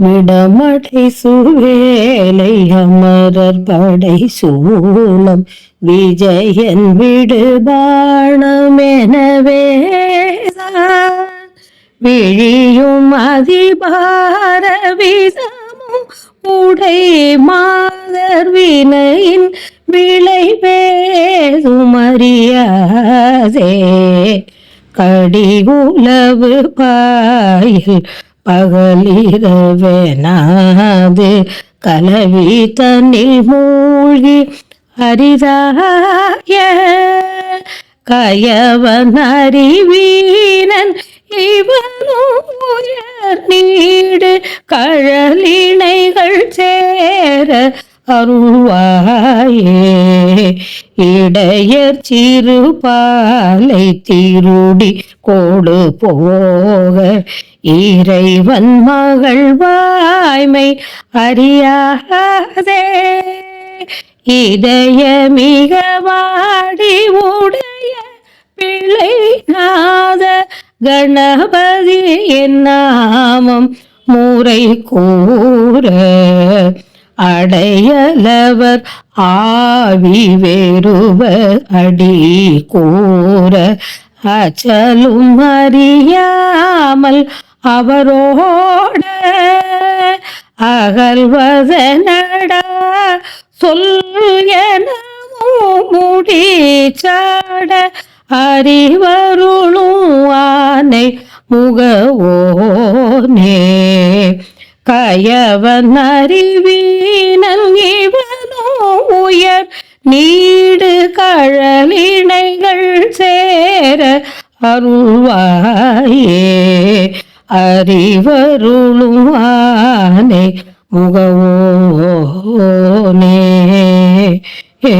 விடமடை சுவேலை அமரர் படை சூலம் விஜயன் விடுபாணமெனவே விழியும் அதிபார விதமும் உடை மாதர் வினையின் விளைவேதுமறியாதே கடி உலவு பாயில் பகலிரவெனாது கலவி தன்னில் மூழ்கி அரிதாய கயவன் அறிவீனன் இவனுயர் நீடு கழலிணைகள் சேர அருள்வாயே இடையர் சிறு பாலை திருடி கோடு போக இறைவன் மகள் வாய்மை அறியாதே இதய மிக வாடி உடைய பிள்ளை நாத கணபதி என் நாமம் முறை கூற அடையலவர் ஆவி வேறுவ அடி கூற அச்சலும் அறியாமல் அவரோட அகல்வதனடா சொல் எனவும் முடிச்சாட அறிவருளும் ஆனை முகவோனே கயவன் அறிவீனன் இவனோ உயர் நீடு கழலிணைகள் சேர அருள்வாயே அறிவருளும் ஆனை முகவோனே ஏ